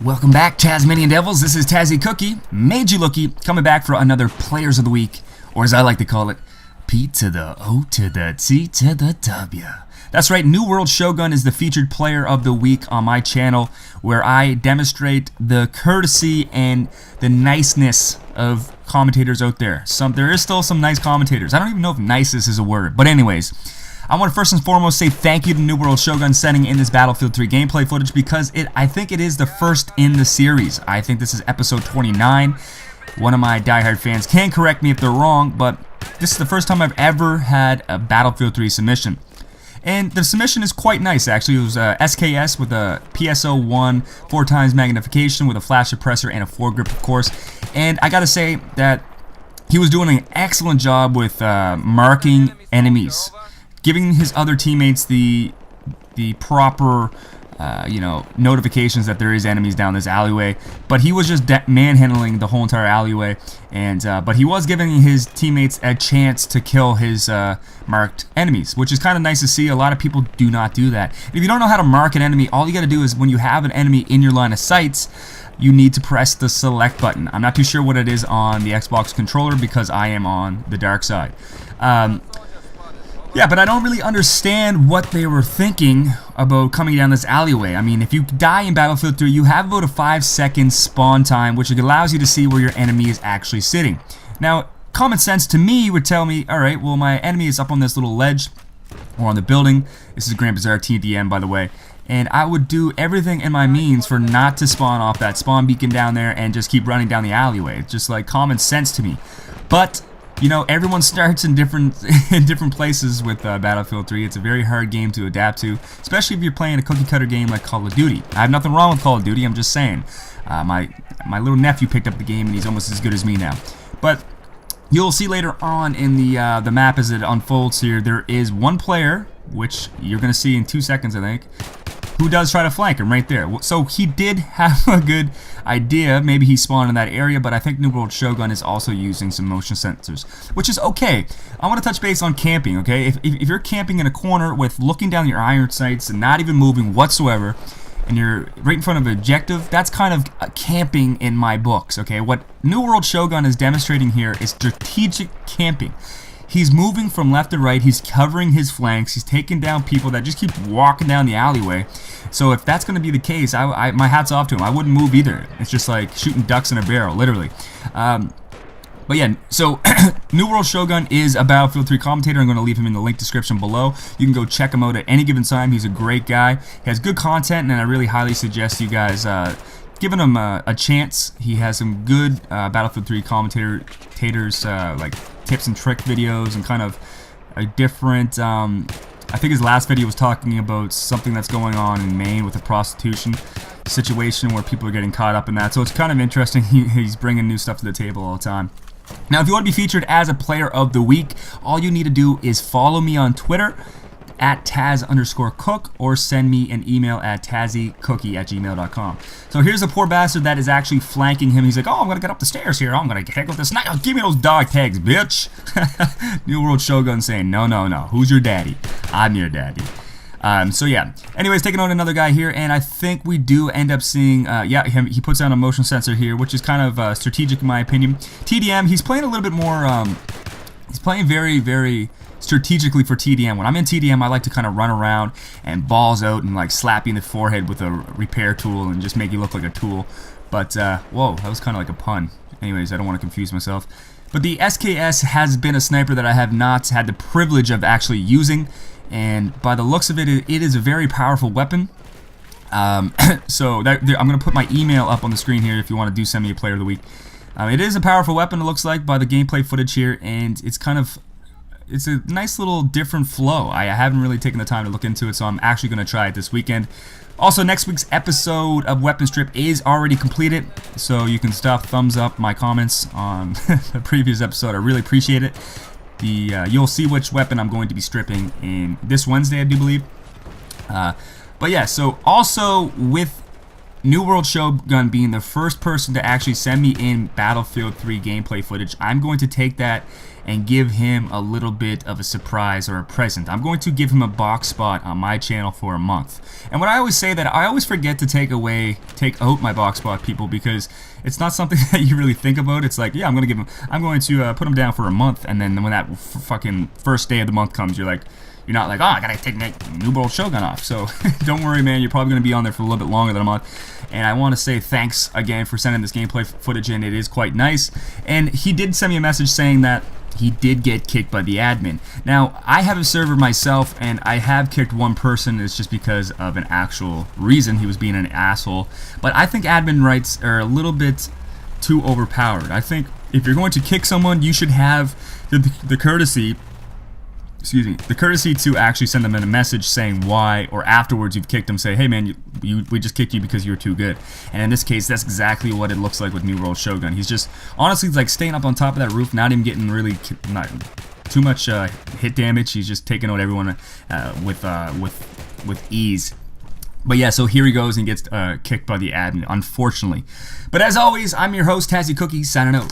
Welcome back, Tasmanian Devils. This is Tazzy Cookie, Made You Looky, coming back for another Players of the Week, or as I like to call it, P to the O to the T to the W. That's right, NewWorldShogun is the featured Player of the Week on my channel, where I demonstrate the courtesy and the niceness of commentators out there. There is still some nice commentators. I don't even know if nicest is a word, but anyways, I want to first and foremost say thank you to NewWorldShogun sending in this Battlefield 3 gameplay footage because I think it is the first in the series. I think this is episode 29. One of my diehard fans can correct me if they're wrong, but this is the first time I've ever had a Battlefield 3 submission. And the submission is quite nice, actually. It was SKS with a PSO1, 4x magnification with a flash suppressor and a foregrip, of course. And I gotta say that he was doing an excellent job with marking enemies, giving his other teammates the proper, notifications that there is enemies down this alleyway. But he was just manhandling the whole entire alleyway, and but he was giving his teammates a chance to kill his marked enemies, which is kind of nice to see. A lot of people do not do that. If you don't know how to mark an enemy, all you got to do is when you have an enemy in your line of sights, you need to press the select button. I'm not too sure what it is on the Xbox controller because I am on the dark side. Yeah, but I don't really understand what they were thinking about coming down this alleyway. I mean, if you die in Battlefield 3, you have about a 5-second spawn time, which allows you to see where your enemy is actually sitting. Now, common sense to me would tell me, alright, well, my enemy is up on this little ledge, or on the building. This is Grand Bazaar TDM, by the way. And I would do everything in my means for not to spawn off that spawn beacon down there and just keep running down the alleyway. It's just like common sense to me. But you know, everyone starts in different places with Battlefield 3. It's a very hard game to adapt to, especially if you're playing a cookie-cutter game like Call of Duty. I have nothing wrong with Call of Duty, I'm just saying. My little nephew picked up the game, and he's almost as good as me now. But you'll see later on in the map as it unfolds here, there is one player, which you're going to see in 2 seconds, I think, who does try to flank him right there. So he did have a good idea. Maybe he spawned in that area, but I think NewWorldShogun is also using some motion sensors, which is okay. I want to touch base on camping, okay? If you're camping in a corner with looking down your iron sights and not even moving whatsoever, and you're right in front of an objective, that's kind of camping in my books, okay? What NewWorldShogun is demonstrating here is strategic camping. He's moving from left to right, he's covering his flanks, he's taking down people that just keep walking down the alleyway. So if that's going to be the case, my hat's off to him. I wouldn't move either. It's just like shooting ducks in a barrel, literally. But yeah, so NewWorldShogun is a Battlefield 3 commentator. I'm going to leave him in the link description below. You can go check him out at any given time. He's a great guy. He has good content, and I really highly suggest you guys giving him a chance. He has some good Battlefield 3 commentators, like tips and trick videos and kind of a different, I think his last video was talking about something that's going on in Maine with a prostitution situation where people are getting caught up in that. So it's kind of interesting. He's bringing new stuff to the table all the time. Now, if you want to be featured as a Player of the Week, all you need to do is follow me on Twitter at Taz_Cook, or send me an email at tazzycookie@gmail.com. So here's a poor bastard that is actually flanking him. He's like, oh, I'm going to get up the stairs here. I'm going to take with the sniper. Give me those dog tags, bitch. NewWorldShogun saying, no, no, no. Who's your daddy? I'm your daddy. So yeah. Anyways, taking on another guy here, and I think we do end up seeing, yeah, he puts down a motion sensor here, which is kind of strategic in my opinion. TDM, he's playing a little bit more, he's playing very, very strategically for TDM. When I'm in TDM, I like to kind of run around and balls out and like slap you in the forehead with a repair tool and just make you look like a tool. But, whoa, that was kind of like a pun. Anyways, I don't want to confuse myself. But the SKS has been a sniper that I have not had the privilege of actually using, and by the looks of it, it is a very powerful weapon. So I'm going to put my email up on the screen here if you want to send me a Player of the Week. It is a powerful weapon, it looks like, by the gameplay footage here, and it's kind of, it's a nice little different flow. I haven't really taken the time to look into it, so I'm actually going to try it this weekend. Also, next week's episode of Weapon Strip is already completed, so you can stop thumbs up my comments on the previous episode. I really appreciate it. You'll see which weapon I'm going to be stripping in this Wednesday, I do believe. But yeah, so also with NewWorldShogun being the first person to actually send me in Battlefield 3 gameplay footage, I'm going to take that and give him a little bit of a surprise or a present. I'm going to give him a box spot on my channel for a month. And what I always say, that I always forget to take out my box spot, people, because it's not something that you really think about. It's like, yeah, I'm going to put him down for a month, and then when that fucking first day of the month comes, you're not like, oh, I gotta take NewWorldShogun off. So don't worry, man, you're probably gonna be on there for a little bit longer than a month. And I want to say thanks again for sending this gameplay footage in. It is quite nice. And he did send me a message saying that he did get kicked by the admin. Now, I have a server myself, and I have kicked one person. It's just because of an actual reason. He was being an asshole. But I think admin rights are a little bit too overpowered. I think if you're going to kick someone, you should have the courtesy to actually send them in a message saying why, or afterwards you've kicked them, say, hey man, we just kicked you because you were too good. And in this case, that's exactly what it looks like with NewWorldShogun. He's just, honestly, like staying up on top of that roof, not even getting really, not too much hit damage. He's just taking out everyone with ease. But yeah, so here he goes and gets kicked by the admin, unfortunately. But as always, I'm your host, Tazzy Cookie, signing out.